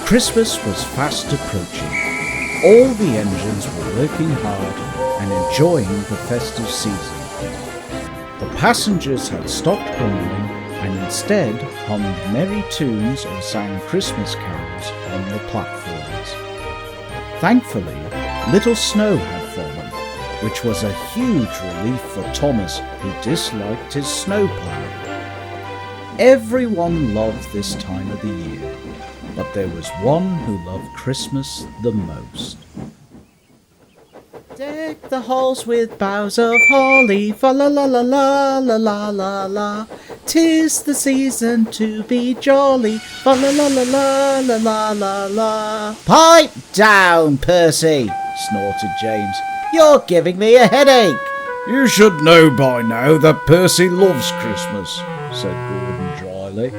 Christmas was fast approaching. All the engines were working hard and enjoying the festive season. The passengers had stopped grumbling and instead hummed merry tunes or sang Christmas carols on the platforms. Thankfully, little snow had fallen, which was a huge relief for Thomas, who disliked his snowplow. Everyone loved this time of the year, but there was one who loved Christmas the most. Deck the halls with boughs of holly, fa la la la la la la la la. 'Tis the season to be jolly, fa la la la la la la la la. Pipe down, Percy, snorted James. You're giving me a headache. You should know by now that Percy loves Christmas, said Gordon dryly.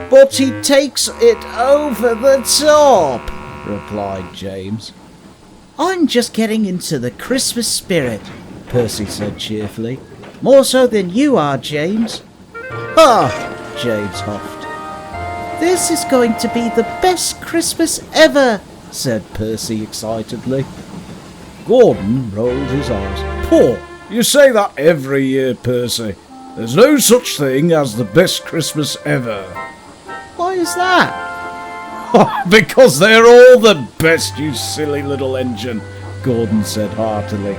But he takes it over the top, replied James. I'm just getting into the Christmas spirit, Percy said cheerfully. More so than you are, James. Ha! James huffed. This is going to be the best Christmas ever, said Percy excitedly. Gordon rolled his eyes. Poor, you say that every year, Percy. There's no such thing as the best Christmas ever. Why is that? Because they're all the best, you silly little engine, Gordon said heartily.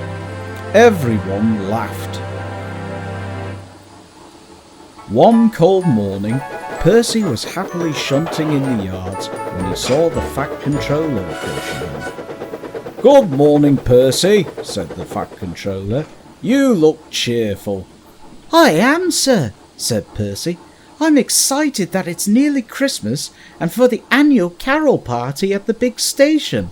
Everyone laughed. One cold morning, Percy was happily shunting in the yards when he saw the Fat Controller approaching him. Good morning, Percy, said the Fat Controller. You look cheerful. I am, sir, said Percy. I'm excited that it's nearly Christmas and for the annual carol party at the big station.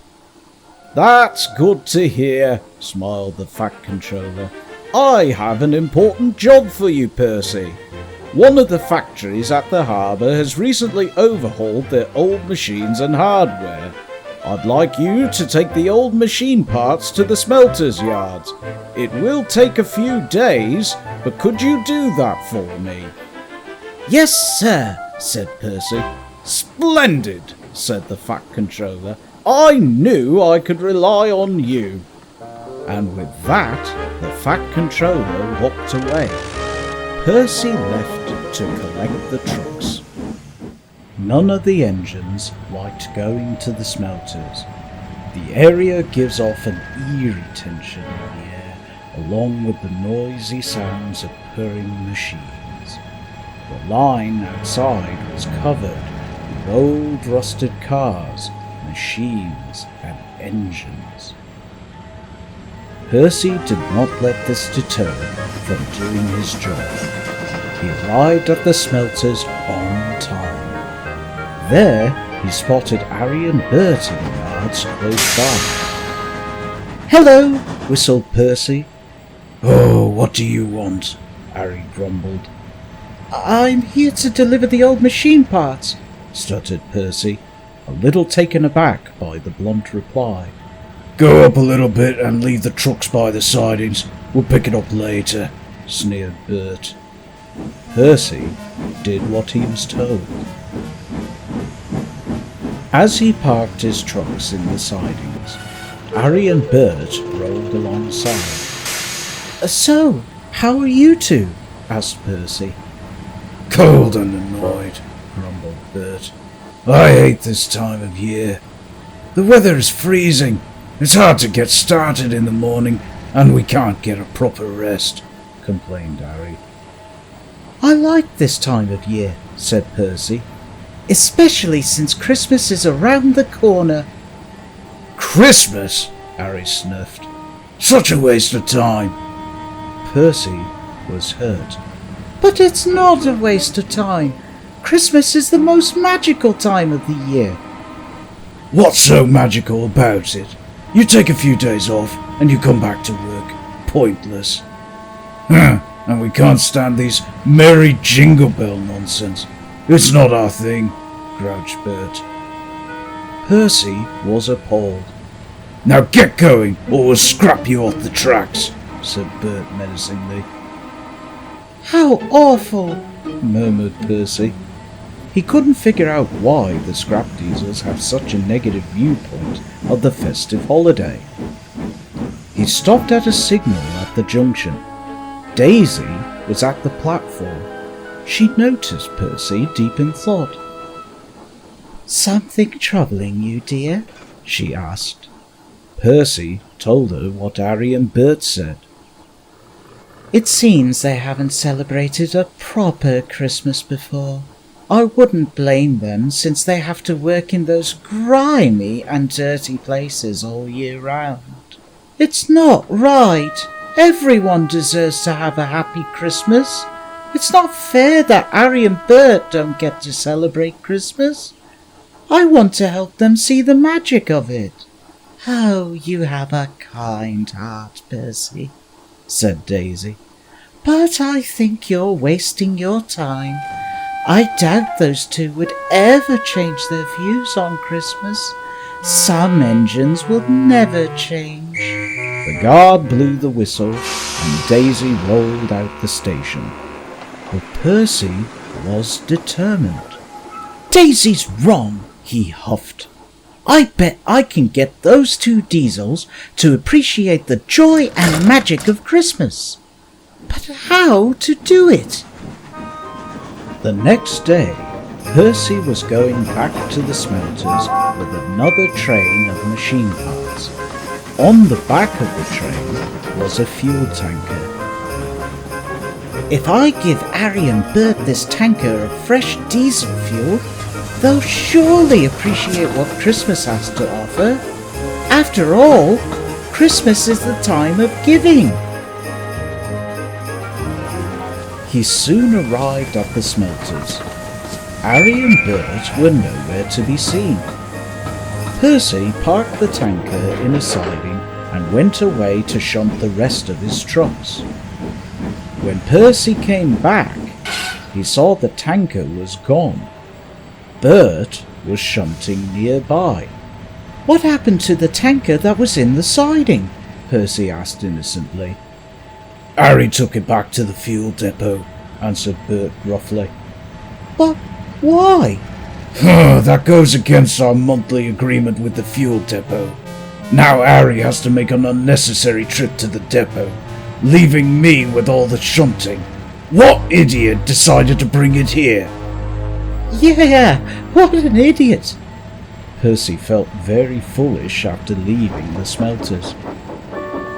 That's good to hear, smiled the Fat Controller. I have an important job for you, Percy. One of the factories at the harbour has recently overhauled their old machines and hardware. I'd like you to take the old machine parts to the smelters yards. It will take a few days, but could you do that for me? Yes, sir, said Percy. Splendid, said the Fat Controller. I knew I could rely on you. And with that, the Fat Controller walked away. Percy left to collect the trucks. None of the engines liked going to the smelters. The area gives off an eerie tension in the air, along with the noisy sounds of purring machines. The line outside was covered with old rusted cars, machines and engines. Percy did not let this deter him from doing his job. He arrived at the smelters on time. There he spotted Arry and Bert in the yards close by. Hello, whistled Percy. Oh, what do you want? Arry grumbled. I'm here to deliver the old machine parts, stuttered Percy, a little taken aback by the blunt reply. Go up a little bit and leave the trucks by the sidings. We'll pick it up later, sneered Bert. Percy did what he was told. As he parked his trucks in the sidings, Arry and Bert rolled alongside. So, how are you two? Asked Percy. Cold and annoyed, grumbled Bert. I hate this time of year. The weather is freezing. It's hard to get started in the morning, and we can't get a proper rest, complained Arry. I like this time of year, said Percy, especially since Christmas is around the corner. Christmas? Arry sniffed. Such a waste of time. Percy was hurt. But it's not a waste of time. Christmas is the most magical time of the year. What's so magical about it? You take a few days off and you come back to work. Pointless. And we can't stand these merry jingle bell nonsense. It's not our thing, grouched Bert. Percy was appalled. Now get going, or we'll scrap you off the tracks, said Bert menacingly. How awful, murmured Percy. He couldn't figure out why the scrap diesels have such a negative viewpoint of the festive holiday. He stopped at a signal at the junction. Daisy was at the platform. She noticed Percy deep in thought. "Something troubling you, dear?" she asked. Percy told her what Arry and Bert said. "It seems they haven't celebrated a proper Christmas before. I wouldn't blame them, since they have to work in those grimy and dirty places all year round. It's not right. Everyone deserves to have a happy Christmas. It's not fair that Arry and Bert don't get to celebrate Christmas. I want to help them see the magic of it." "Oh, you have a kind heart, Percy," said Daisy. "But I think you're wasting your time. I doubt those two would ever change their views on Christmas. Some engines will never change." The guard blew the whistle and Daisy rolled out the station. But Percy was determined. "Daisy's wrong," he huffed. "I bet I can get those two diesels to appreciate the joy and magic of Christmas. But how to do it?" The next day, Percy was going back to the smelters with another train of machine parts. On the back of the train was a fuel tanker. "If I give Arry and Bert this tanker of fresh diesel fuel, they'll surely appreciate what Christmas has to offer. After all, Christmas is the time of giving." He soon arrived at the smelters. Arry and Bert were nowhere to be seen. Percy parked the tanker in a siding and went away to shunt the rest of his trucks. When Percy came back, he saw the tanker was gone. Bert was shunting nearby. "What happened to the tanker that was in the siding?" Percy asked innocently. "Arry took it back to the fuel depot," answered Bert gruffly. "But why?" "That goes against our monthly agreement with the fuel depot. Now Arry has to make an unnecessary trip to the depot, leaving me with all the shunting. What idiot decided to bring it here?" "Yeah, what an idiot!" Percy felt very foolish after leaving the smelters.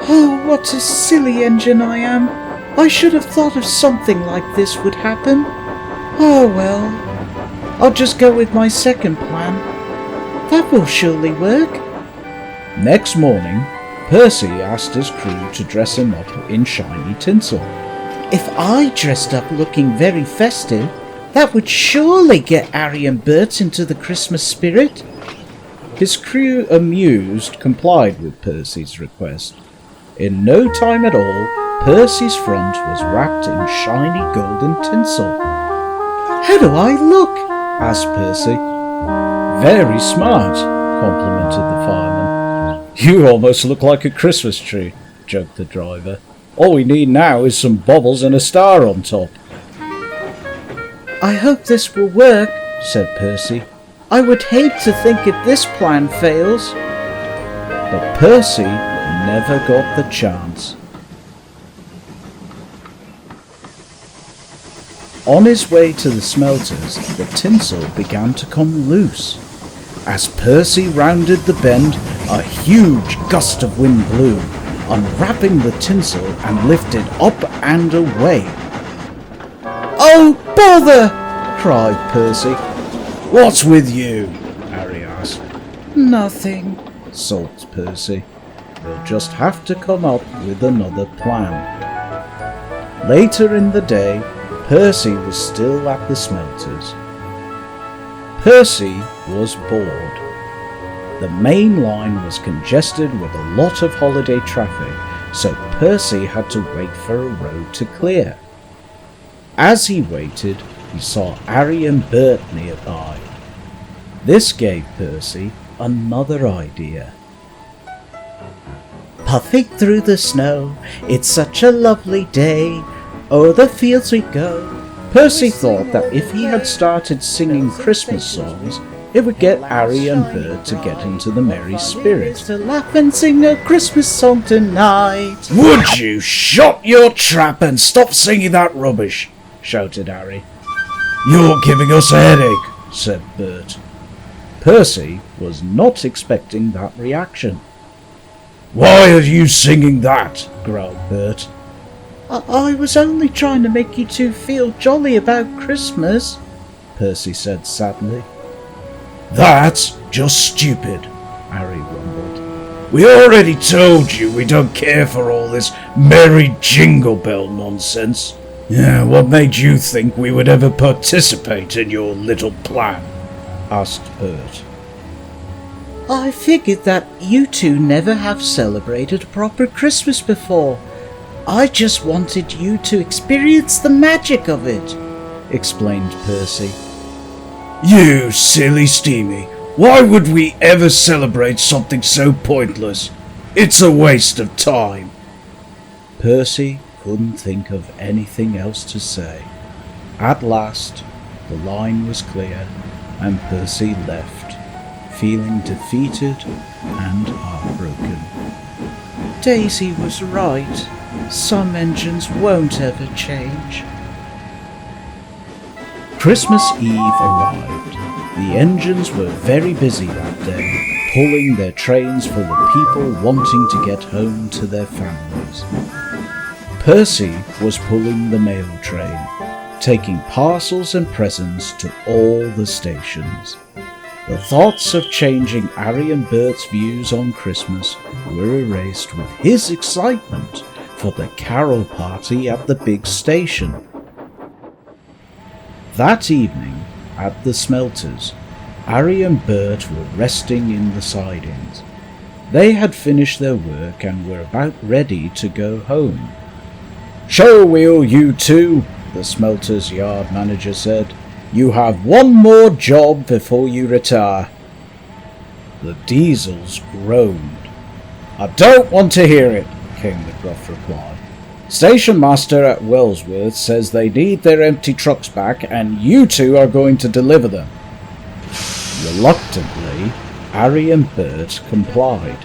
"Oh, what a silly engine I am! I should have thought of something like this would happen. Oh well, I'll just go with my second plan. That will surely work." Next morning, Percy asked his crew to dress him up in shiny tinsel. "If I dressed up looking very festive, that would surely get Arry and Bert into the Christmas spirit." His crew, amused, complied with Percy's request. In no time at all, Percy's front was wrapped in shiny golden tinsel. "How do I look?" asked Percy. "Very smart," complimented the fireman. "You almost look like a Christmas tree," joked the driver. "All we need now is some bubbles and a star on top." "I hope this will work," said Percy. "I would hate to think if this plan fails." But Percy never got the chance. On his way to the smelters, the tinsel began to come loose. As Percy rounded the bend, a huge gust of wind blew, unwrapping the tinsel and lifted up and away. "Oh, bother!" cried Percy. "What's with you?" Arry asked. "Nothing," sulked Percy. "They'll just have to come up with another plan." Later in the day, Percy was still at the smelters. Percy was bored. The main line was congested with a lot of holiday traffic, so Percy had to wait for a road to clear. As he waited, he saw Arry and Bert nearby. This gave Percy another idea. "Puffing through the snow, it's such a lovely day. O'er the fields we go, Percy thought that if he had started singing Christmas songs, it would get Arry and Bert to get into the merry spirit. To laugh and sing a Christmas song tonight. "Would you shut your trap and stop singing that rubbish?" shouted Arry. "You're giving us a headache," said Bert. Percy was not expecting that reaction. "Why are you singing that?" growled Bert. I was only trying to make you two feel jolly about Christmas," Percy said sadly. "That's just stupid," Arry rumbled. "We already told you we don't care for all this merry jingle bell nonsense. Yeah, what made you think we would ever participate in your little plan?" asked Bert. "I figured that you two never have celebrated a proper Christmas before. I just wanted you to experience the magic of it," explained Percy. "You silly Steamy, why would we ever celebrate something so pointless? It's a waste of time." Percy couldn't think of anything else to say. At last, the line was clear, and Percy left, feeling defeated and heartbroken. Daisy was right. Some engines won't ever change. Christmas Eve arrived. The engines were very busy that day, pulling their trains full of people wanting to get home to their families. Percy was pulling the mail train, taking parcels and presents to all the stations. The thoughts of changing Arry and Bert's views on Christmas were erased with his excitement for the carol party at the big station. That evening, at the smelters, Arry and Bert were resting in the sidings. They had finished their work and were about ready to go home. "Show wheel, you two," the smelter's yard manager said. "You have one more job before you retire." The diesels groaned. "I don't want to hear it," came the gruff reply. "Station master at Wellsworth says they need their empty trucks back, and you two are going to deliver them." Reluctantly, Arry and Bert complied.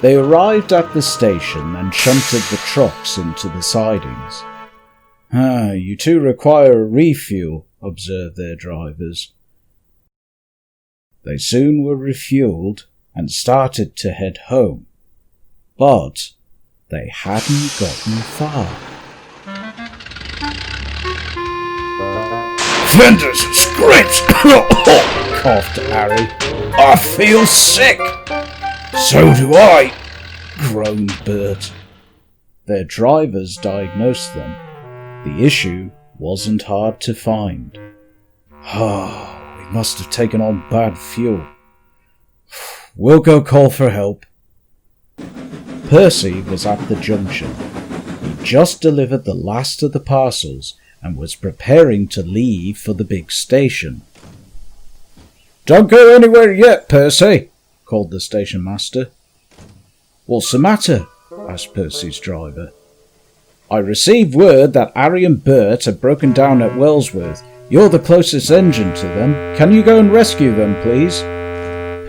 They arrived at the station and shunted the trucks into the sidings. You two require a refuel," observed their drivers. They soon were refueled and started to head home. But they hadn't gotten far. "Fenders and scrapes!" coughed Arry. "I feel sick." "So do I," groaned Bert. Their drivers diagnosed them. The issue wasn't hard to find. We must have taken on bad fuel. We'll go call for help." Percy was at the junction. He just delivered the last of the parcels and was preparing to leave for the big station. "Don't go anywhere yet, Percy," called the station master. "What's the matter?" asked Percy's driver. "I received word that Arry and Bert have broken down at Wellsworth. You're the closest engine to them. Can you go and rescue them, please?"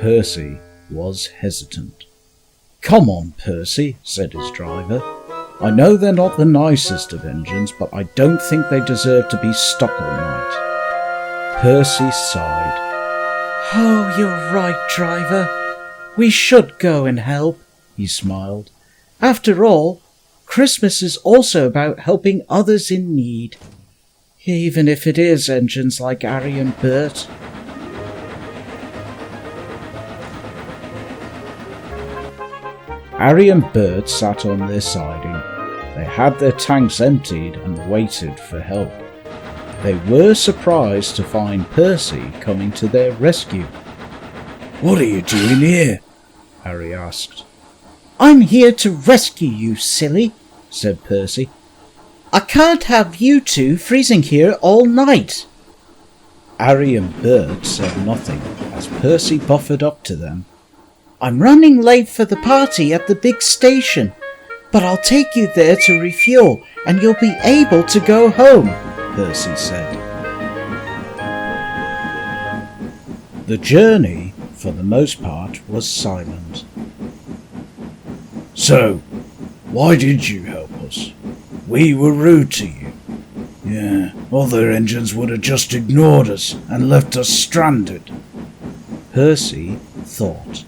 Percy was hesitant. "Come on, Percy," said his driver. "I know they're not the nicest of engines, but I don't think they deserve to be stuck all night." Percy sighed. "Oh, you're right, driver. We should go and help," he smiled. "After all, Christmas is also about helping others in need, even if it is engines like Arry and Bert." Arry and Bert sat on their siding. They had their tanks emptied and waited for help. They were surprised to find Percy coming to their rescue. "What are you doing here?" Arry asked. "I'm here to rescue you, silly," said Percy. "I can't have you two freezing here all night." Arry and Bert said nothing as Percy buffered up to them. "I'm running late for the party at the big station. But I'll take you there to refuel, and you'll be able to go home, Percy said. The journey, for the most part, was silent. So, why did you help us? We were rude to you. Yeah, other engines would have just ignored us and left us stranded. Percy thought.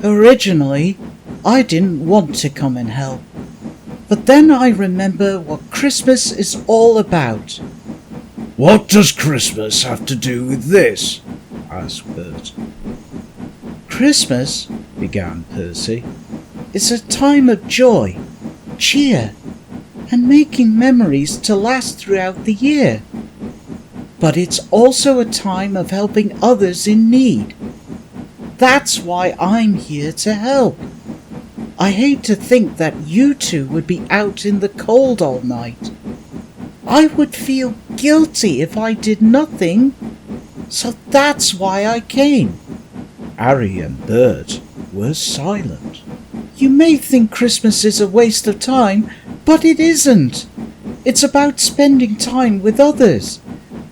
Originally, I didn't want to come and help. But then I remember what Christmas is all about. What does Christmas have to do with this? Asked Bert. Christmas, began Percy, is a time of joy, cheer, and making memories to last throughout the year. But it's also a time of helping others in need. That's why I'm here to help. I hate to think that you two would be out in the cold all night. I would feel guilty if I did nothing. So that's why I came. Arry and Bert were silent. You may think Christmas is a waste of time, but it isn't. It's about spending time with others.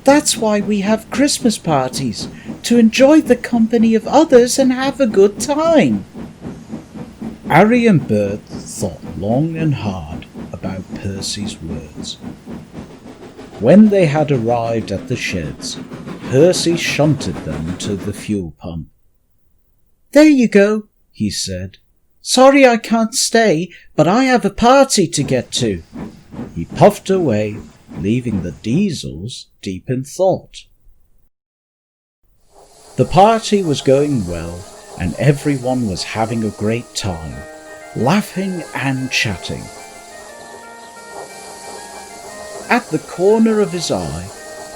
That's why we have Christmas parties, to enjoy the company of others and have a good time. Arry and Bert thought long and hard about Percy's words. When they had arrived at the sheds, Percy shunted them to the fuel pump. There you go, he said. Sorry I can't stay, but I have a party to get to. He puffed away, leaving the Diesels deep in thought. The party was going well, and everyone was having a great time, laughing and chatting. At the corner of his eye,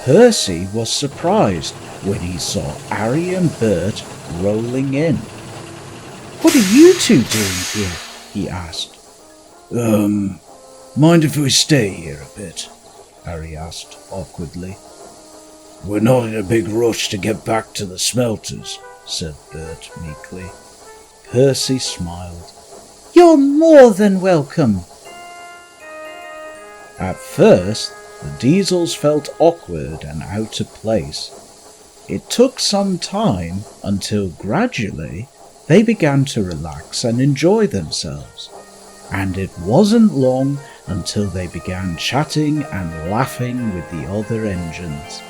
Percy was surprised when he saw Arry and Bert rolling in. What are you two doing here? He asked. Mind if we stay here a bit? Arry asked awkwardly. We're not in a big rush to get back to the smelters, said Bert meekly. Percy smiled. You're more than welcome. At first, the Diesels felt awkward and out of place. It took some time until gradually they began to relax and enjoy themselves, and it wasn't long until they began chatting and laughing with the other engines.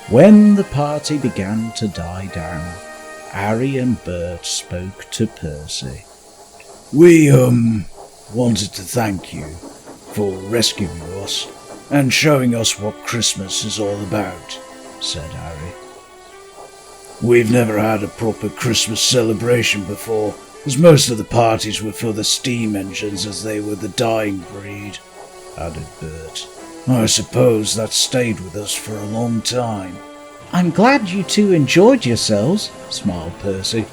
When the party began to die down, Arry and Bert spoke to Percy. We, wanted to thank you for rescuing us and showing us what Christmas is all about, said Arry. We've never had a proper Christmas celebration before, as most of the parties were for the steam engines as they were the dying breed, added Bert. I suppose that stayed with us for a long time. I'm glad you two enjoyed yourselves, smiled Percy.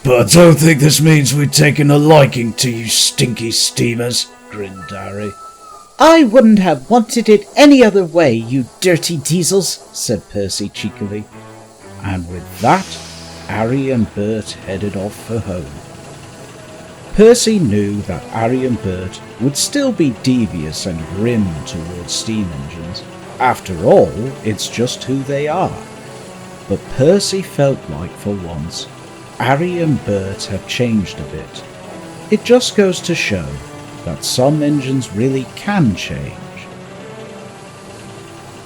But I don't think this means we've taken a liking to you stinky steamers, grinned Arry. I wouldn't have wanted it any other way, you dirty Diesels, said Percy cheekily. And with that, Arry and Bert headed off for home. Percy knew that Arry and Bert would still be devious and grim towards steam engines. After all, it's just who they are. But Percy felt like for once, Arry and Bert have changed a bit. It just goes to show that some engines really can change.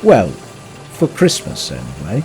Well, for Christmas anyway.